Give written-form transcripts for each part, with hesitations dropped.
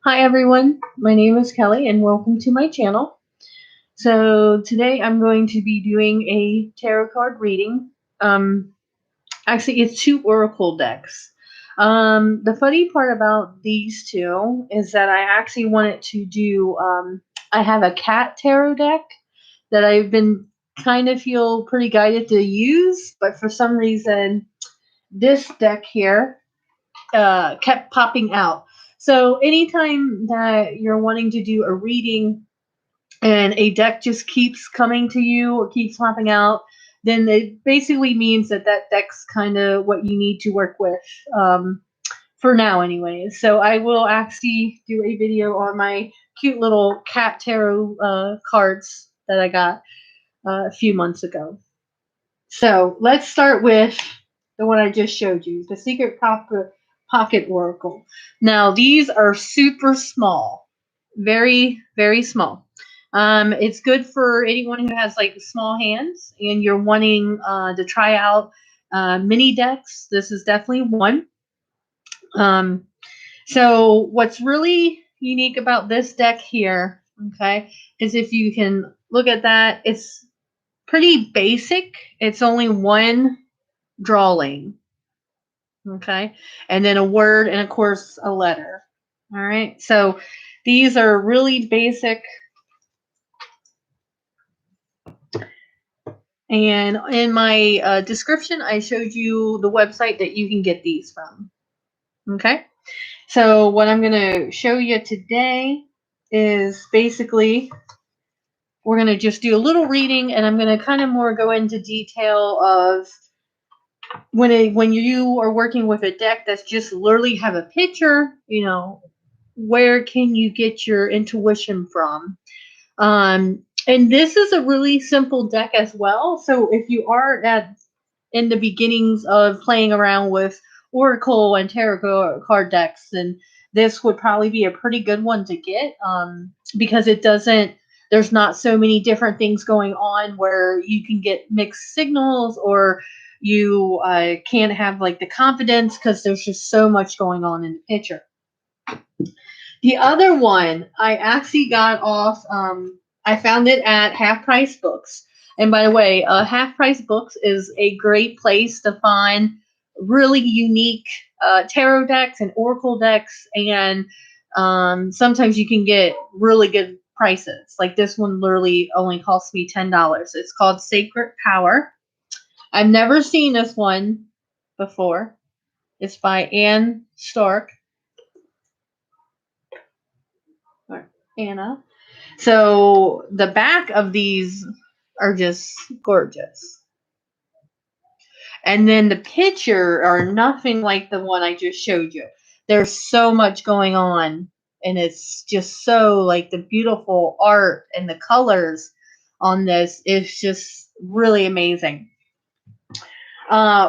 Hi everyone, my name is Kelly and welcome to my channel. So today I'm going to be doing a tarot card reading. Actually it's two oracle decks. The funny part about these two is that I actually wanted to do, I have a cat tarot deck that I've been kind of feel pretty guided to use, but for some reason this deck here kept popping out. So anytime that you're wanting to do a reading and a deck just keeps coming to you or keeps popping out, then it basically means that that deck's kind of what you need to work with for now, anyways. So I will actually do a video on my cute little cat tarot cards that I got a few months ago. So let's start with the one I just showed you, the Secret Pocket Oracle. Now these are super small, very, very small. It's good for anyone who has like small hands and you're wanting to try out mini decks. This is definitely one. Um, so what's really unique about this deck here, okay, is if you can look at that, it's pretty basic. It's only one drawing, okay, and then a word and of course a letter. All right, so these are really basic, and in my description I showed you the website that you can get these from. Okay, so what I'm going to show you today is basically we're going to just do a little reading, and I'm going to kind of more go into detail of when you are working with a deck that's just literally have a picture, where can you get your intuition from? And this is a really simple deck as well. So if you are in the beginnings of playing around with Oracle and Tarot card decks, then this would probably be a pretty good one to get, because there's not so many different things going on where you can get mixed signals, or you can't have like the confidence because there's just so much going on in the picture. The other one I actually got off, I found it at Half Price Books. And by the way, Half Price Books is a great place to find really unique tarot decks and oracle decks. And sometimes you can get really good prices. Like this one literally only cost me $10. It's called Sacred Power. I've never seen this one before. It's by Anne Stark. Or Anna. So the back of these are just gorgeous. And then the picture are nothing like the one I just showed you. There's so much going on, and it's just so like the beautiful art and the colors on this is just really amazing.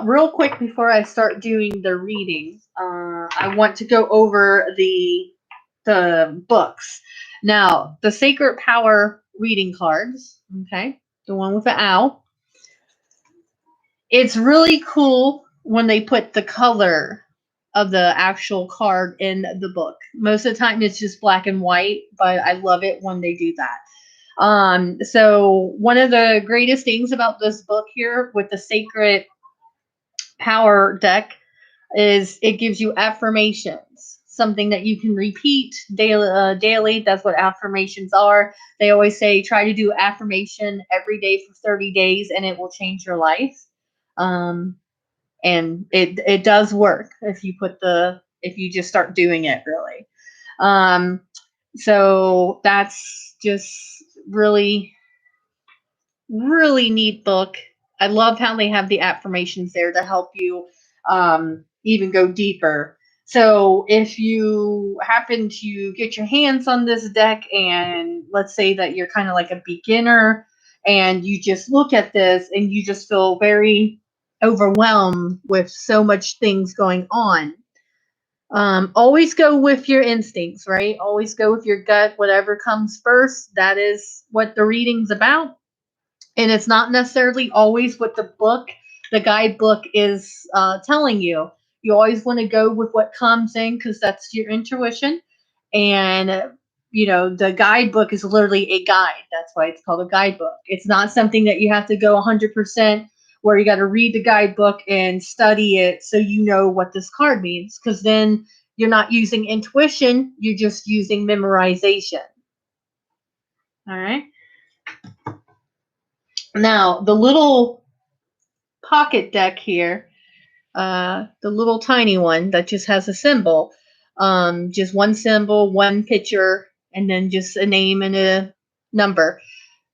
Real quick before I start doing the reading, I want to go over the books. Now, the Sacred Power reading cards, okay, the one with the owl. It's really cool when they put the color of the actual card in the book. Most of the time it's just black and white, but I love it when they do that. So one of the greatest things about this book here with the Sacred Power deck is it gives you affirmations, something that you can repeat daily. That's what affirmations are. They always say try to do affirmation every day for 30 days and it will change your life. And it does work if you just start doing it, really. So that's just really, really neat book. I love how they have the affirmations there to help you even go deeper. So if you happen to get your hands on this deck, and let's say that you're kind of like a beginner and you just look at this and you just feel very overwhelmed with so much things going on, always go with your instincts, right? Always go with your gut. Whatever comes first, that is what the reading's about. And it's not necessarily always what the guidebook is telling you. You always want to go with what comes in because that's your intuition. And the guidebook is literally a guide. That's why it's called a guidebook. It's not something that you have to go 100% where you got to read the guidebook and study it so you know what this card means, because then you're not using intuition, you're just using memorization. All right. Now, the little pocket deck here, the little tiny one that just has a symbol, just one symbol, one picture, and then just a name and a number.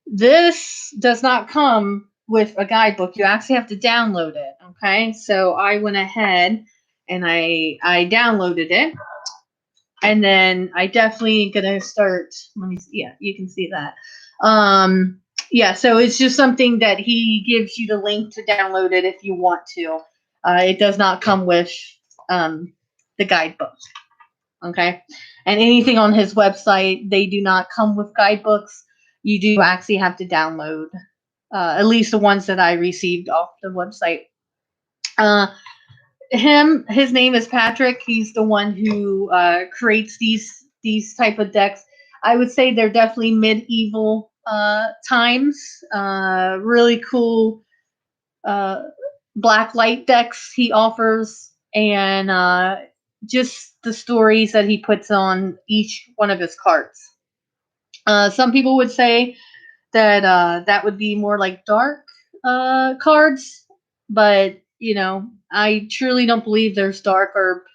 This does not come with a guidebook. You actually have to download it. Okay, so I went ahead and I downloaded it, and then I definitely gonna start. Let me see. Yeah, you can see that. Yeah, so it's just something that he gives you the link to download it if you want to. It does not come with the guidebook. Okay, and anything on his website, they do not come with guidebooks. You do actually have to download, at least the ones that I received off the website. His name is Patrick. He's the one who creates these type of decks. I would say they're definitely medieval times. Really cool black light decks he offers, and just the stories that he puts on each one of his cards. Some people would say that that would be more like dark cards, but I truly don't believe there's dark or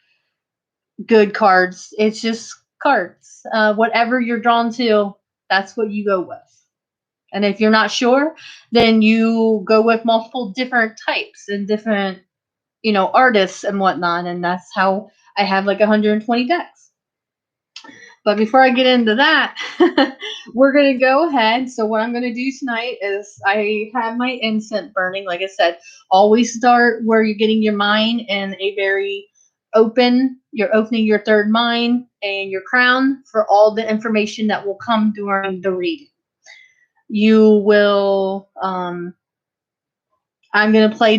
good cards. It's just cards. Whatever you're drawn to, that's what you go with. And if you're not sure, then you go with multiple different types and different, artists and whatnot. And that's how I have like 120 decks. But before I get into that, we're going to go ahead. So what I'm going to do tonight is I have my incense burning. Like I said, always start where you're getting your mind in a very you're opening your third mind and your crown for all the information that will come during the reading. You will, I'm going to play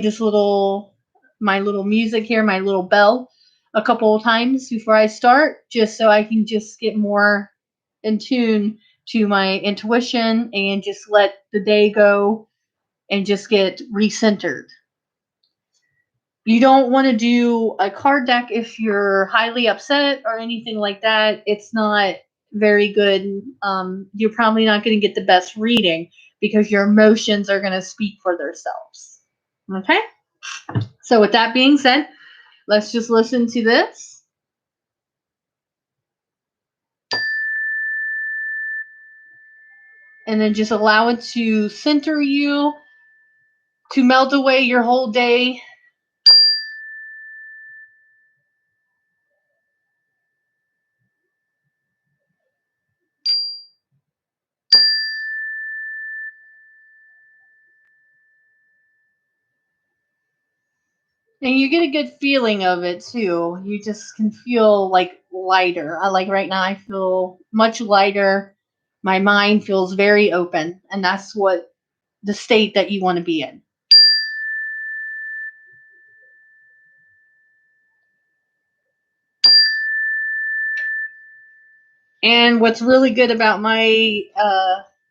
my little music here, my little bell, a couple of times before I start, just so I can just get more in tune to my intuition and just let the day go and just get recentered. You don't want to do a card deck if you're highly upset or anything like that. It's not very good. You're probably not going to get the best reading because your emotions are going to speak for themselves. Okay? So with that being said, let's just listen to this. And then just allow it to center you, to melt away your whole day. And you get a good feeling of it too. You just can feel like lighter. Like right now, I feel much lighter. My mind feels very open, and that's what the state that you want to be in. And what's really good about my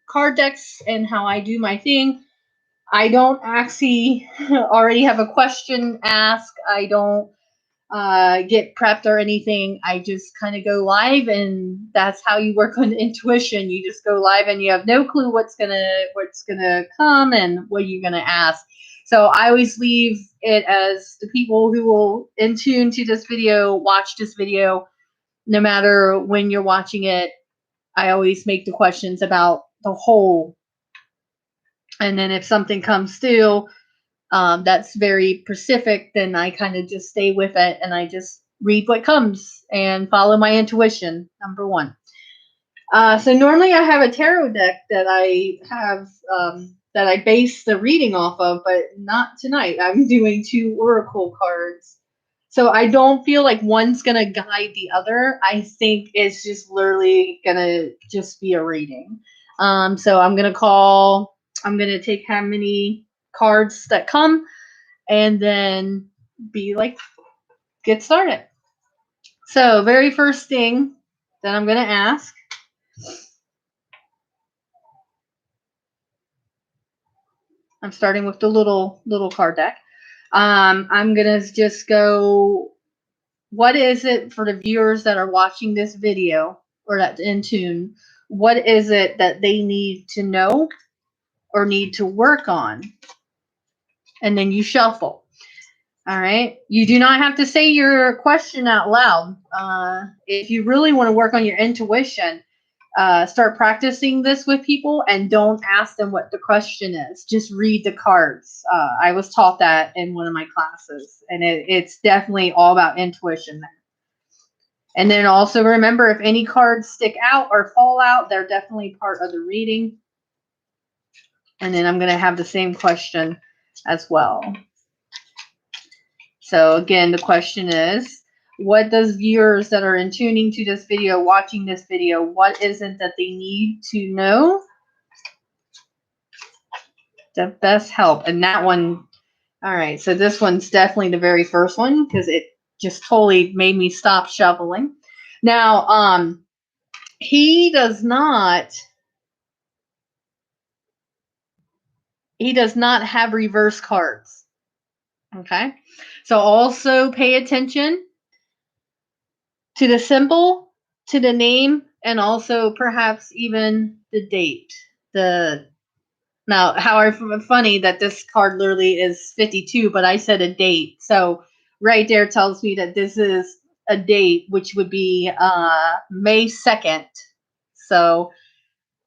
card decks and how I do my thing, I don't actually already have a question asked. I don't get prepped or anything. I just kind of go live, and that's how you work on intuition. You just go live, and you have no clue what's gonna come and what you're gonna ask. So I always leave it as the people who will in tune to this video, watch this video, no matter when you're watching it. I always make the questions about the whole, and then if something comes through that's very specific, then I kind of just stay with it and I just read what comes and follow my intuition, number one. So normally I have a tarot deck that I have that I base the reading off of, but not tonight. I'm doing 2 oracle cards. So I don't feel like one's going to guide the other. I think it's just literally going to just be a reading. So I'm going to take how many cards that come and then be like, get started. So very first thing Then I'm going to ask. I'm starting with the little card deck. I'm going to just go, what is it for the viewers that are watching this video or that's in tune? What is it that they need to know or need to work on? And then you shuffle. All right. You do not have to say your question out loud. If you really want to work on your intuition, start practicing this with people and don't ask them what the question is. Just read the cards. I was taught that in one of my classes, and it's definitely all about intuition there. And then also remember, if any cards stick out or fall out, they're definitely part of the reading. And then I'm going to have the same question as well. So again, the question is, what does viewers that are in tuning to this video, watching this video, what is it that they need to know to best help? And that one, all right, so this one's definitely the very first one because it just totally made me stop shoveling. Now, he does not have reverse cards. Okay, so also pay attention to the symbol, to the name, and also perhaps even the date. Now, how funny that this card literally is 52, but I said a date. So right there tells me that this is a date, which would be May 2nd. So,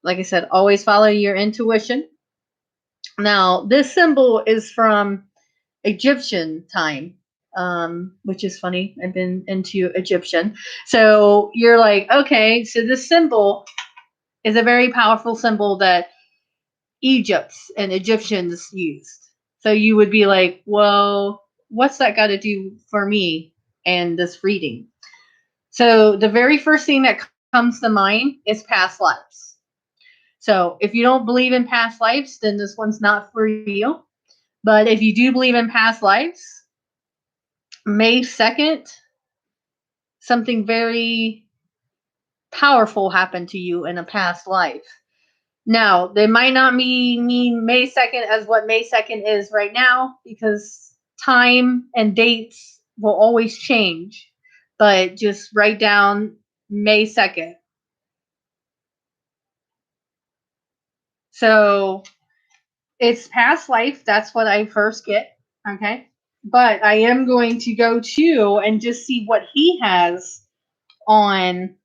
like I said, always follow your intuition. Now, this symbol is from Egyptian time, which is funny. I've been into Egyptian. So you're like, okay, so this symbol is a very powerful symbol that Egypt's and Egyptians used. So you would be like, well, what's that got to do for me and this reading? So the very first thing that comes to mind is past lives. So if you don't believe in past lives, then this one's not for you. But if you do believe in past lives, May 2nd, something very powerful happened to you in a past life. Now, they might not mean May 2nd as what May 2nd is right now, because time and dates will always change. But just write down May 2nd. So it's past life. That's what I first get. Okay. But I am going to go to and just see what he has on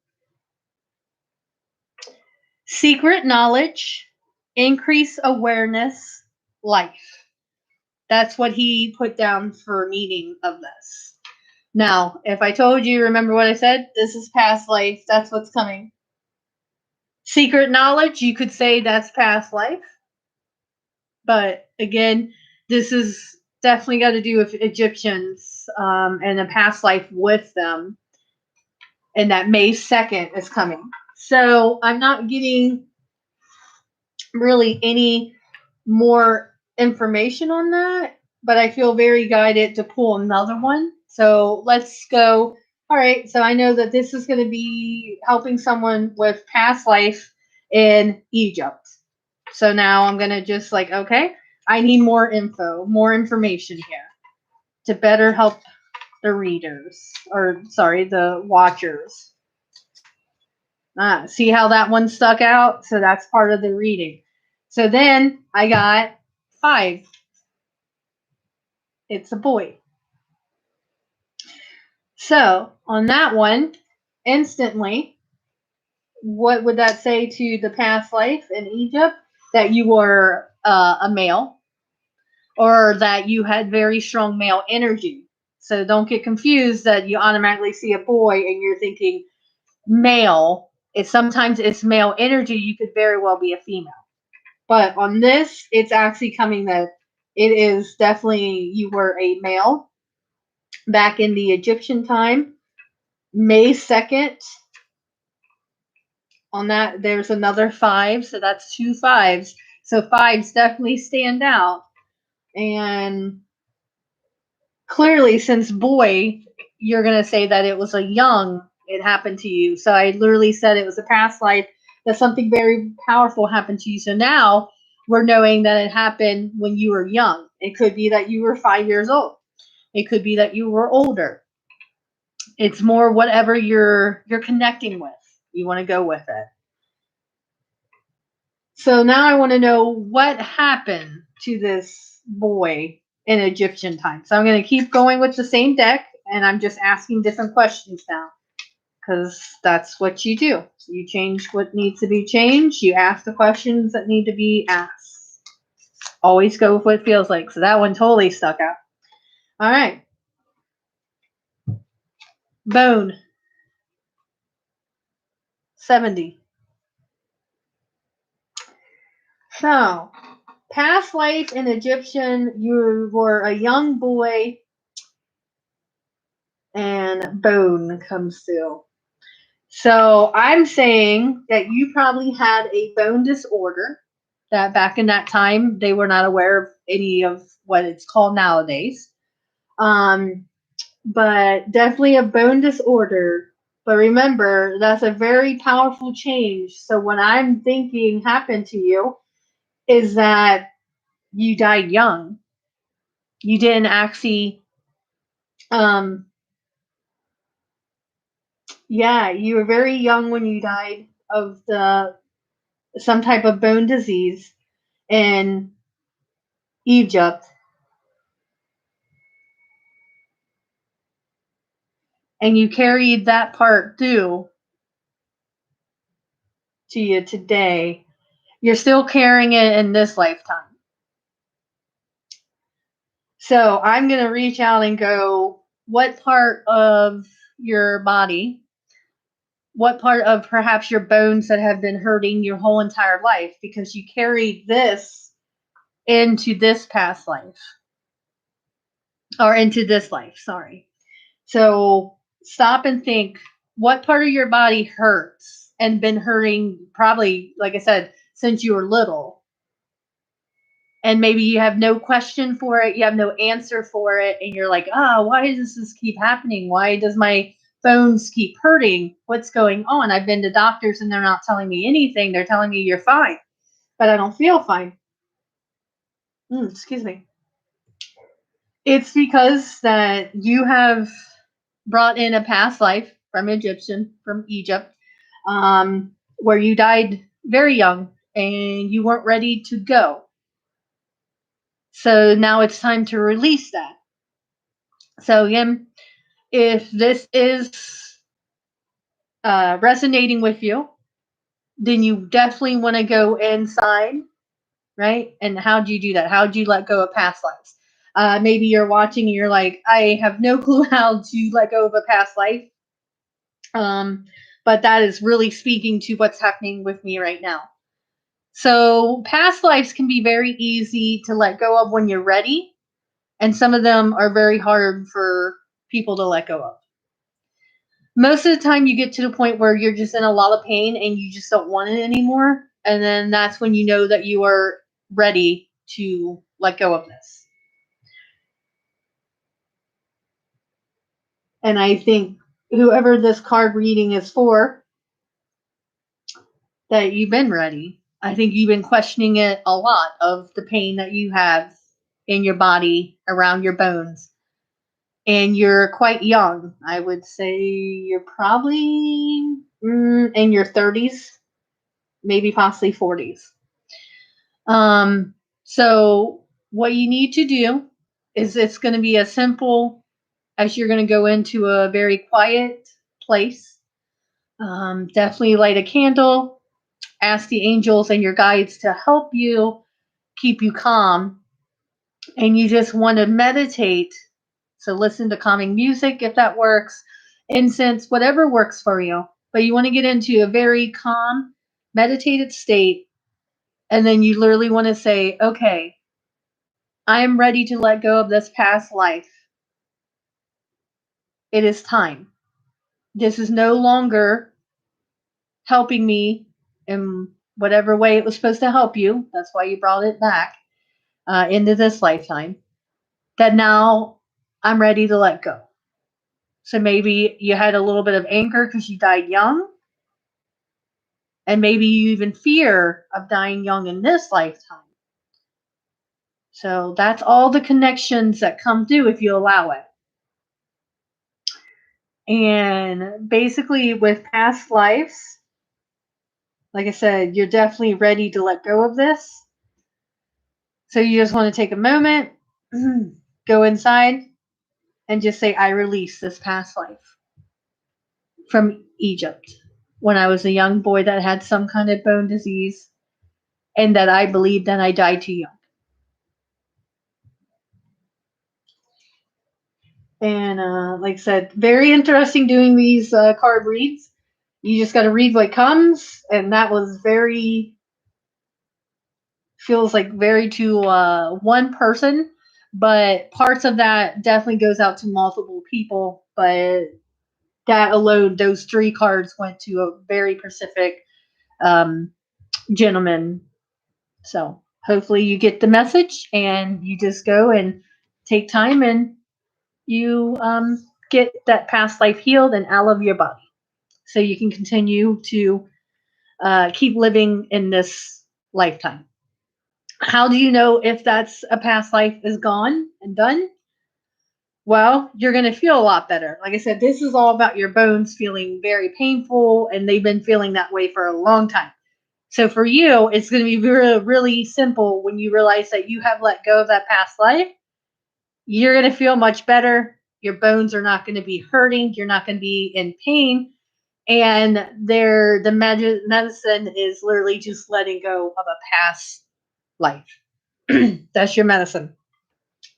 secret knowledge, increase awareness, life. That's what he put down for meaning of this. Now, if I told you, remember what I said? This is past life. That's what's coming. Secret knowledge, you could say that's past life. But again, this is definitely got to do with Egyptians and a past life with them. And that May 2nd is coming. So I'm not getting really any more information on that, but I feel very guided to pull another one. So let's go. All right, so I know that this is going to be helping someone with past life in Egypt. So now I'm going to just like, okay, I need more info, more information here to better help the readers, or sorry, the watchers. See how that one stuck out? So that's part of the reading. So then I got 5. It's a boy. So on that one, instantly, what would that say to the past life in Egypt? That you were a male, or that you had very strong male energy. So don't get confused that you automatically see a boy and you're thinking male. Sometimes it's male energy. You could very well be a female. But on this, it's actually coming that it is definitely you were a male back in the Egyptian time. May 2nd. On that, there's another 5. So that's 2 5s. So 5s definitely stand out. And clearly, since boy, you're going to say that it was a young it happened to you. So I literally said it was a past life, that something very powerful happened to you. So now we're knowing that it happened when you were young. It could be that you were 5 years old. It could be that you were older. It's more whatever you're connecting with. You want to go with it. So now I want to know what happened to this boy in Egyptian time. So I'm going to keep going with the same deck, and I'm just asking different questions now, because that's what you do. So you change what needs to be changed. You ask the questions that need to be asked. Always go with what it feels like. So that one totally stuck out. All right. Bone. 70. So, past life in Egyptian, you were a young boy, and bone comes through. So I'm saying that you probably had a bone disorder, that back in that time they were not aware of any of what it's called nowadays. But definitely a bone disorder. But remember, that's a very powerful change. So what I'm thinking happened to you is that you died young. You didn't actually, um, yeah, you were very young when you died of some type of bone disease in Egypt, and you carried that part through to you today. You're still carrying it in this lifetime. So I'm going to reach out and go, what part of your body, what part of perhaps your bones that have been hurting your whole entire life, because you carried this into this past life, or into this life, sorry. So stop and think, what part of your body hurts and been hurting probably, like I said, since you were little. And maybe you have no question for it, you have no answer for it, and you're like, why does this keep happening? Why does my bones keep hurting? What's going on? I've been to doctors and they're not telling me anything. They're telling me you're fine, but I don't feel fine. Excuse me. It's because that you have brought in a past life from Egypt, where you died very young and you weren't ready to go. So now it's time to release that. So again, if this is resonating with you, then you definitely want to go inside, right? And how do you do that? How do you let go of past lives? Maybe you're watching and you're like, I have no clue how to let go of a past life. But that is really speaking to what's happening with me right now. So past lives can be very easy to let go of when you're ready, and some of them are very hard for people to let go of. Most of the time you get to the point where you're just in a lot of pain and you just don't want it anymore, and then that's when you know that you are ready to let go of this. And I think whoever this card reading is for, that you've been ready. I think you've been questioning it a lot, of the pain that you have in your body around your bones. And you're quite young. I would say you're probably in your 30s, maybe possibly 40s. So what you need to do is, it's going to be as simple as you're going to go into a very quiet place. Definitely light a candle. Ask the angels and your guides to help you, keep you calm. And you just want to meditate. So listen to calming music if that works, incense, whatever works for you. But you want to get into a very calm, meditated state. And then you literally want to say, okay, I am ready to let go of this past life. It is time. This is no longer helping me in whatever way it was supposed to help you. That's why you brought it back into this lifetime. That now I'm ready to let go. So maybe you had a little bit of anger because you died young. And maybe you even fear of dying young in this lifetime. So that's all the connections that come through if you allow it. And basically, with past lives, like I said, you're definitely ready to let go of this. So you just want to take a moment, go inside, and just say, I release this past life from Egypt when I was a young boy that had some kind of bone disease and that I believed that I died too young. And like I said, very interesting doing these card reads. You just got to read what comes, and that was feels like very to one person, but parts of that definitely goes out to multiple people. But that alone, those 3 cards went to a very specific gentleman. So hopefully you get the message, and you just go and take time, and you get that past life healed and out of your body, so you can continue to keep living in this lifetime. How do you know if that's a past life is gone and done? Well, you're going to feel a lot better. Like I said, this is all about your bones feeling very painful, and they've been feeling that way for a long time. So for you, it's going to be really, really simple when you realize that you have let go of that past life. You're going to feel much better. Your bones are not going to be hurting. You're not going to be in pain. And the medicine is literally just letting go of a past life. That's your medicine.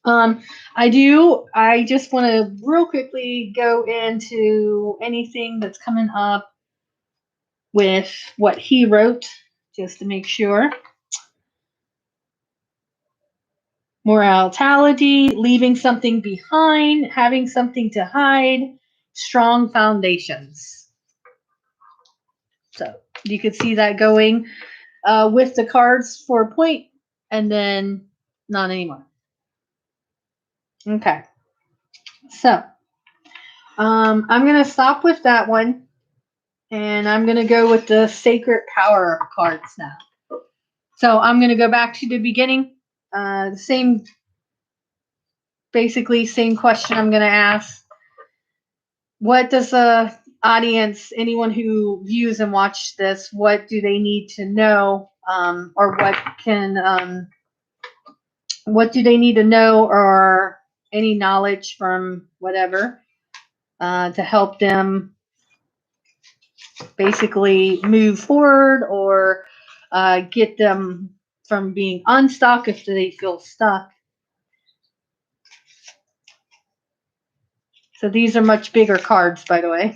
I just want to real quickly go into anything that's coming up with what he wrote, just to make sure. Mortality, leaving something behind, having something to hide, strong foundations. So you could see that going with the cards for a point, and then not anymore. Okay. So I'm going to stop with that one, and I'm going to go with the Sacred Power cards now. So I'm going to go back to the beginning. Basically same question I'm going to ask. What does the audience, anyone who views and watch this, what do they need to know, or what do they need to know, or any knowledge from whatever to help them basically move forward, or get them from being unstuck if they feel stuck. So these are much bigger cards, by the way.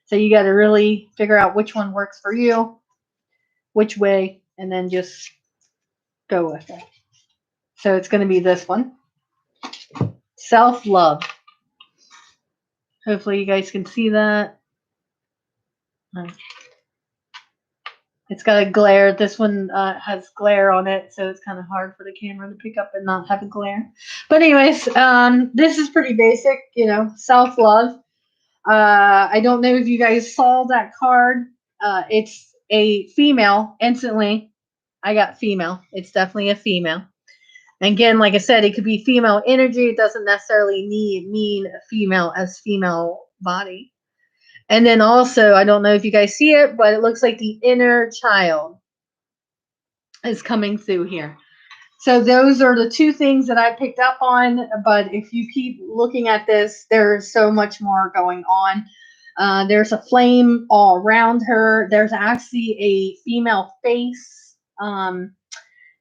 So you got to really figure out which one works for you, which way, and then just go with it. So it's going to be this one. Self-love. Hopefully you guys can see that. It's got a glare. This one has glare on it, so it's kind of hard for the camera to pick up and not have a glare. But anyways, this is pretty basic, self-love. I don't know if you guys saw that card. It's a female. Instantly, I got female. It's definitely a female. And again, like I said, it could be female energy. It doesn't necessarily mean female as female body. And then also, I don't know if you guys see it, but it looks like the inner child is coming through here. So those are the 2 things that I picked up on. But if you keep looking at this, there's so much more going on. There's a flame all around her. There's actually a female face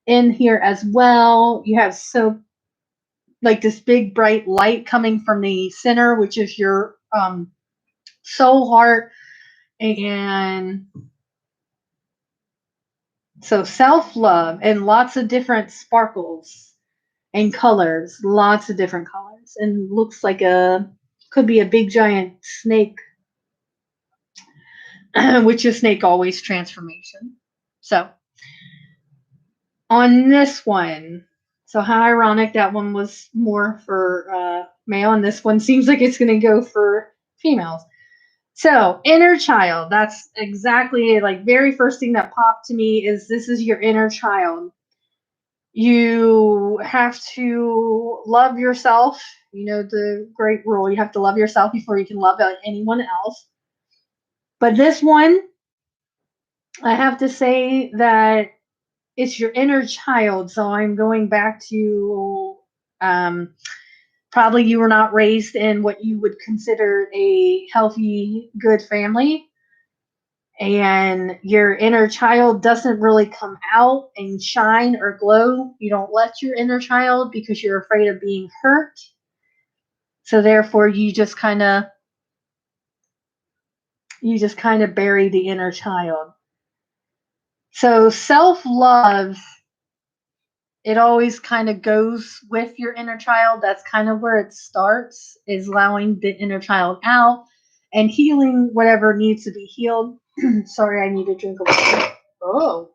in here as well. You have like this big bright light coming from the center, which is your soul heart. And so self-love and lots of different sparkles and colors, lots of different colors, and looks like could be a big giant snake, which is snake always transformation. So on this one, so how ironic, that one was more for male, and this one seems like it's going to go for females. So, inner child, that's exactly like very first thing that popped to me is this is your inner child. You have to love yourself. You know, the great rule, you have to love yourself before you can love anyone else. But this one, I have to say that it's your inner child. So I'm going back to probably you were not raised in what you would consider a healthy, good family. And your inner child doesn't really come out and shine or glow. You don't let your inner child because you're afraid of being hurt. So therefore you just kind of bury the inner child. So self-love, it always kind of goes with your inner child. That's kind of where it starts, is allowing the inner child out and healing whatever needs to be healed. Sorry, I need a drink of water. Oh.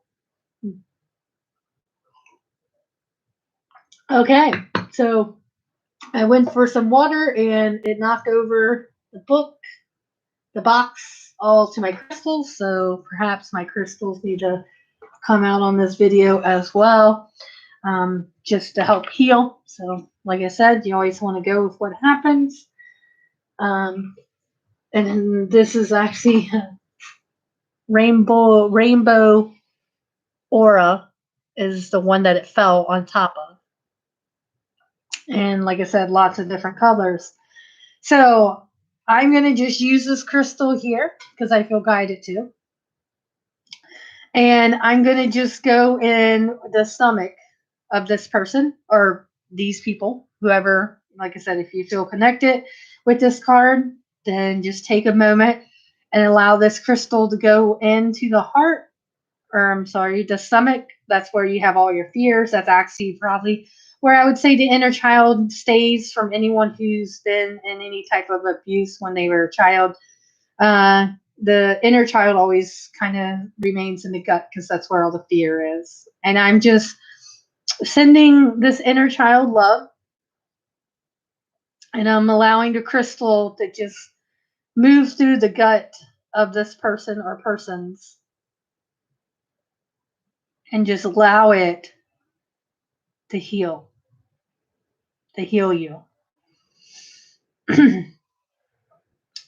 Okay, so I went for some water and it knocked over the book, the box, all to my crystals. So perhaps my crystals need to come out on this video as well, just to help heal. So like I said, you always want to go with what happens. And this is actually rainbow aura is the one that it fell on top of. And like I said, lots of different colors. So I'm going to just use this crystal here because I feel guided to. And I'm going to just go in the stomach of this person or these people, whoever. Like I said, if you feel connected with this card, then just take a moment and allow this crystal to go into the heart, or I'm sorry, the stomach. That's where you have all your fears. That's actually probably where I would say the inner child stays from anyone who's been in any type of abuse when they were a child. The inner child always kind of remains in the gut because that's where all the fear is. And I'm just sending this inner child love, and I'm allowing the crystal to just move through the gut of this person or persons and just allow it to heal you.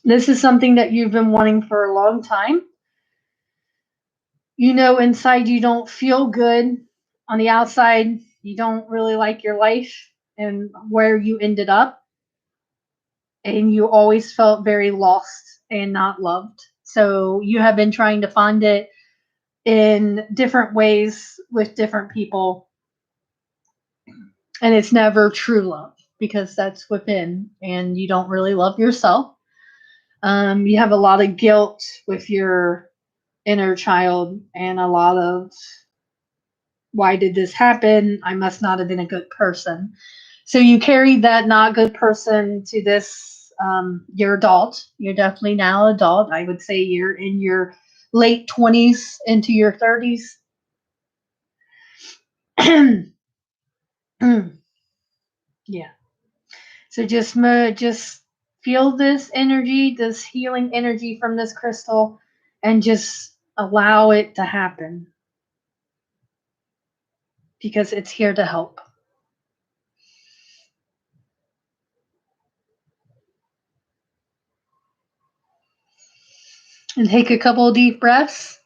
This is something that you've been wanting for a long time. You know, inside you don't feel good. On the outside, you don't really like your life and where you ended up. And you always felt very lost and not loved. So you have been trying to find it in different ways with different people. And it's never true love because that's within and you don't really love yourself. You have a lot of guilt with your inner child and a lot of, why did this happen? I must not have been a good person. So you carried that not good person to this, you're adult. You're definitely now adult. I would say you're in your late 20s into your 30s. Yeah. So just feel this energy, this healing energy from this crystal, and just allow it to happen because it's here to help. And take a couple of deep breaths.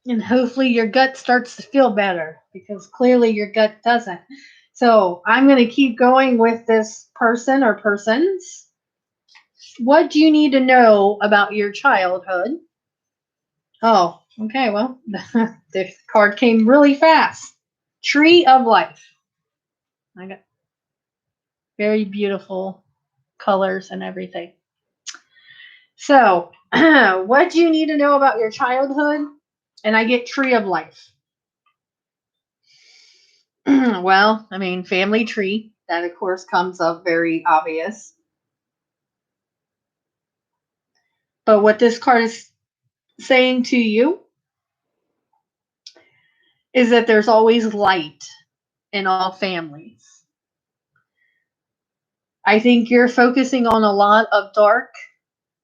And hopefully your gut starts to feel better because clearly your gut doesn't. So I'm going to keep going with this person or persons. What do you need to know about your childhood? Oh, okay. Well, the card came really fast. Tree of Life. I got very beautiful colors and everything. So, what do you need to know about your childhood? And I get Tree of Life. Well, I mean, family tree. That, of course, comes up very obvious. But what this card is saying to you is that there's always light in all families. I think you're focusing on a lot of dark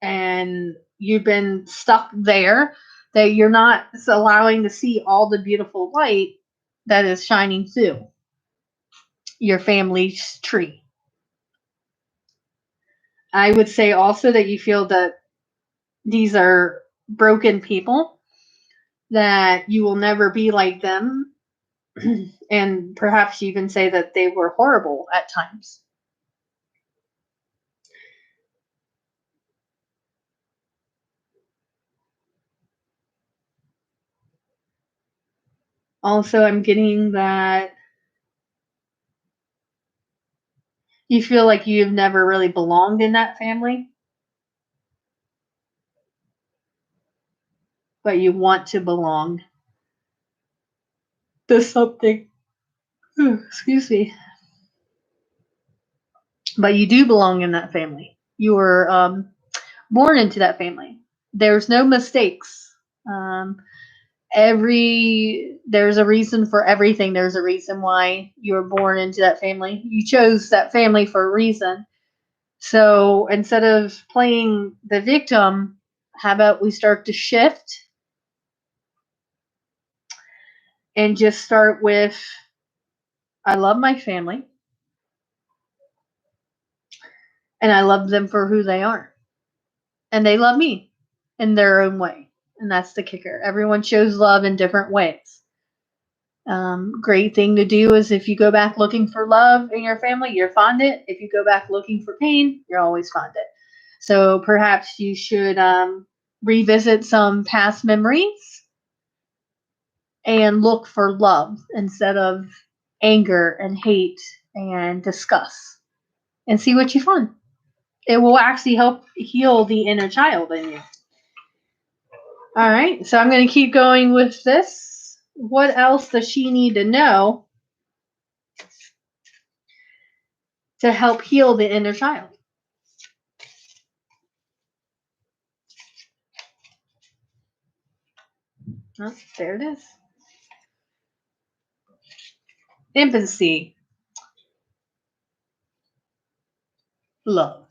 and you've been stuck there, that you're not allowing to see all the beautiful light that is shining through your family's tree. I would say also that you feel that these are broken people, that you will never be like them, and perhaps you even say that they were horrible at times. Also, I'm getting that you feel like you've never really belonged in that family, but you want to belong to something. Excuse me. But you do belong in that family. You were born into that family. There's no mistakes. Um, there's a reason for everything. There's a reason why you were born into that family. You chose that family for a reason. So instead of playing the victim, how about we start to shift and just start with, I love my family and I love them for who they are. And they love me in their own way. And that's the kicker. Everyone shows love in different ways. Great thing to do is if you go back looking for love in your family, you'll find it. If you go back looking for pain, you'll always find it. So perhaps you should revisit some past memories and look for love instead of anger and hate and disgust, and see what you find. It will actually help heal the inner child in you. All right, so I'm going to keep going with this. What else does she need to know to help heal the inner child? Oh, there it is. Empathy. Love.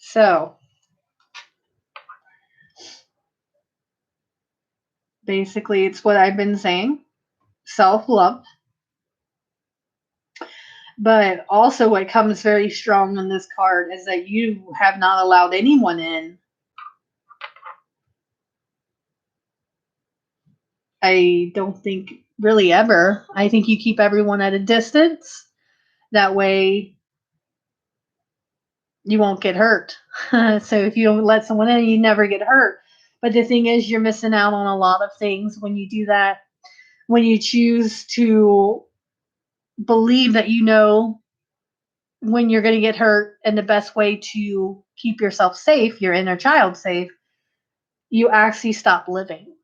So, basically, it's what I've been saying. Self-love. But also what comes very strong on this card is that you have not allowed anyone in. I don't think really ever. I think you keep everyone at a distance. That way you won't get hurt. So if you don't let someone in, you never get hurt. But the thing is, you're missing out on a lot of things when you do that. When you choose to believe that you know when you're going to get hurt, and the best way to keep yourself safe, your inner child safe, you actually stop living.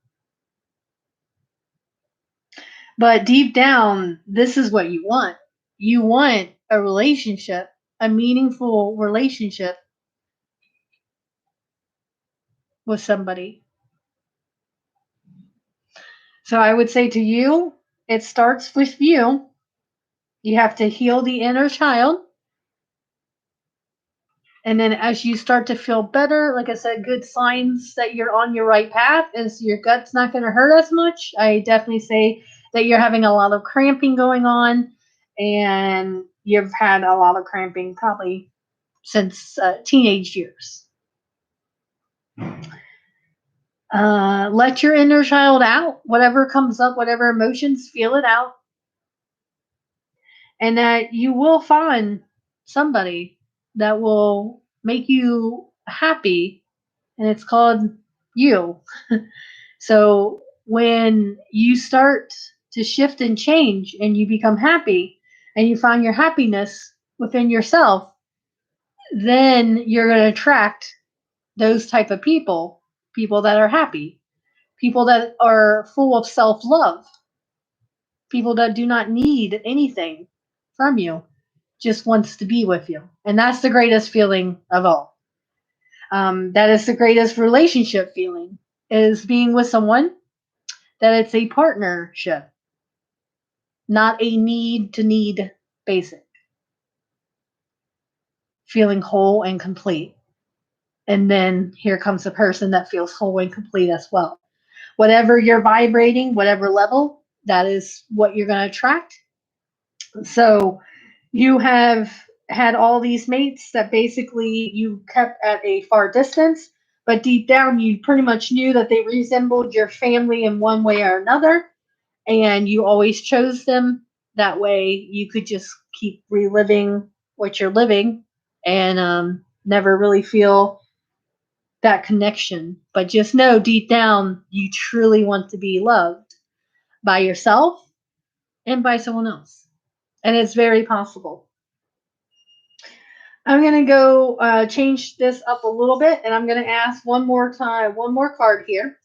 But deep down, this is what you want. You want a relationship, a meaningful relationship with somebody. So I would say to you, it starts with you. You have to heal the inner child. And then as you start to feel better, like I said, good signs that you're on your right path is your gut's not going to hurt as much. I definitely say that you're having a lot of cramping going on, and you've had a lot of cramping probably since teenage years. Let your inner child out. Whatever comes up, whatever emotions, feel it out. And that you will find somebody that will make you happy, and it's called you. So when you start to shift and change and you become happy and you find your happiness within yourself, then you're going to attract those type of people, people that are happy, people that are full of self-love, people that do not need anything from you, just wants to be with you. And that's the greatest feeling of all. That is the greatest relationship feeling, is being with someone that it's a partnership, not a need to need basic. Feeling whole and complete. And then here comes a person that feels whole and complete as well. Whatever you're vibrating, whatever level, that is what you're going to attract. So you have had all these mates that basically you kept at a far distance, but deep down you pretty much knew that they resembled your family in one way or another, and you always chose them. That way you could just keep reliving what you're living and never really feel that connection. But just know deep down you truly want to be loved by yourself and by someone else. And it's very possible. I'm going to go change this up a little bit, and I'm going to ask one more card here.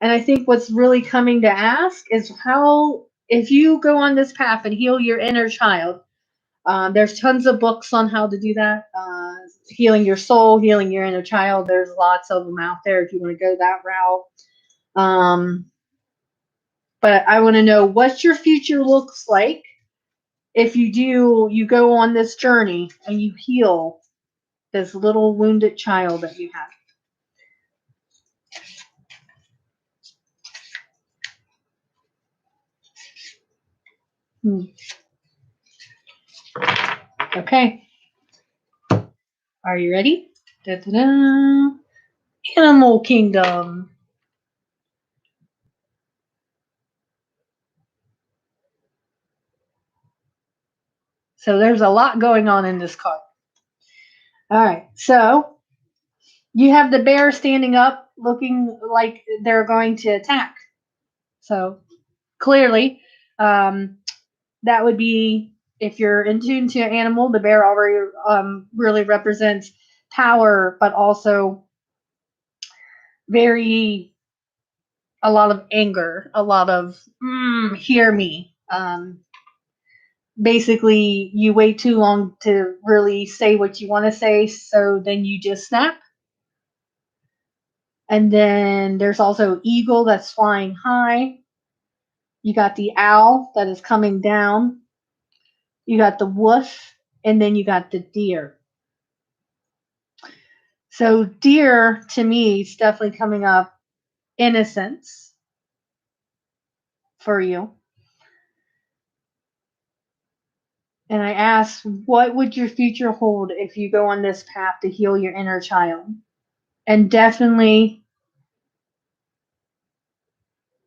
And I think what's really coming to ask is how, if you go on this path and heal your inner child, there's tons of books on how to do that. Healing your soul, healing your inner child. There's lots of them out there if you want to go that route. But I want to know what your future looks like if you go on this journey and you heal this little wounded child that you have. Okay. Are you ready? Da-da-da. Animal Kingdom. So there's a lot going on in this card. All right. So you have the bear standing up looking like they're going to attack. So clearly, that would be, if you're in tune to an animal, the bear already really represents power, but also a lot of anger, a lot of hear me. Basically, you wait too long to really say what you want to say, so then you just snap. And then there's also eagle that's flying high. You got the owl that is coming down. You got the wolf, and then you got the deer. So deer, to me, is definitely coming up innocence for you. And I asked, what would your future hold if you go on this path to heal your inner child? And definitely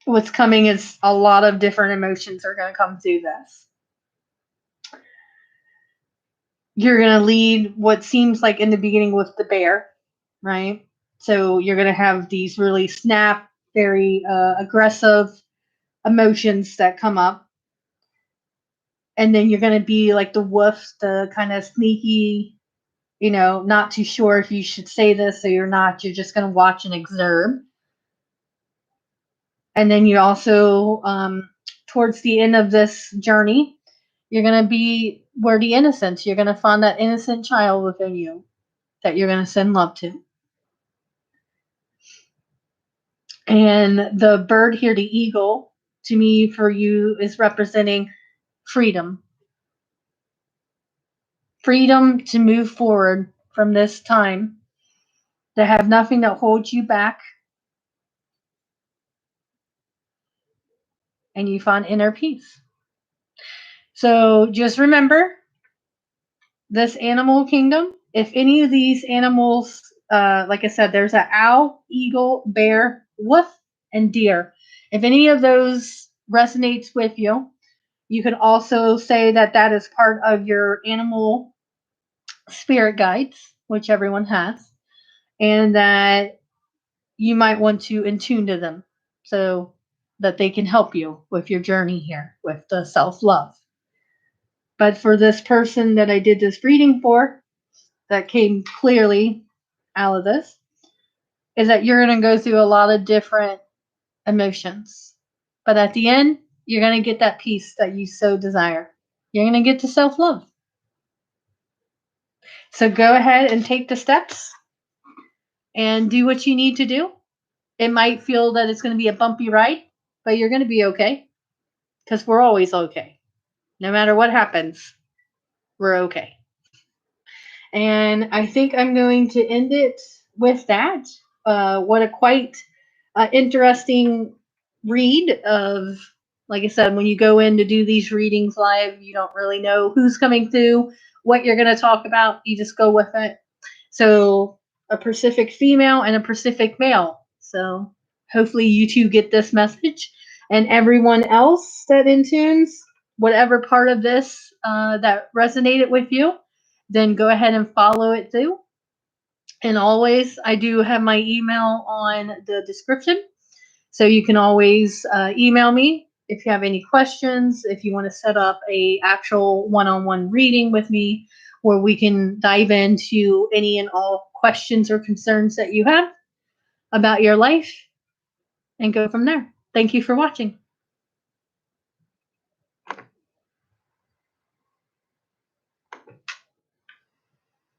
what's coming is a lot of different emotions are going to come through this. You're going to lead what seems like in the beginning with the bear, right? So you're going to have these really very aggressive emotions that come up. And then you're going to be like the wolf, the kind of sneaky, not too sure if you should say this or you're not. You're just going to watch and observe. And then you also, towards the end of this journey, you're going to be where the innocence. You're going to find that innocent child within you that you're going to send love to. And the bird here, the eagle, to me, for you, is representing freedom. Freedom to move forward from this time, to have nothing that holds you back. And you find inner peace. So just remember, this animal kingdom, if any of these animals, like I said, there's an owl, eagle, bear, wolf, and deer. If any of those resonates with you, you could also say that that is part of your animal spirit guides, which everyone has, and that you might want to attune to them so that they can help you with your journey here with the self-love. But for this person that I did this reading for, that came clearly out of this, is that you're going to go through a lot of different emotions. But at the end, you're going to get that peace that you so desire. You're going to get to self-love. So go ahead and take the steps and do what you need to do. It might feel that it's going to be a bumpy ride, but you're going to be okay because we're always okay. No matter what happens, we're okay. And I think I'm going to end it with that. What a quite interesting read of, like I said, when you go in to do these readings live, you don't really know who's coming through, what you're going to talk about. You just go with it. So a Pacific female and a Pacific male. So hopefully you two get this message. And everyone else that intunes, whatever part of this that resonated with you, then go ahead and follow it through. And always, I do have my email on the description. So you can always email me if you have any questions, if you want to set up a actual one-on-one reading with me where we can dive into any and all questions or concerns that you have about your life and go from there. Thank you for watching.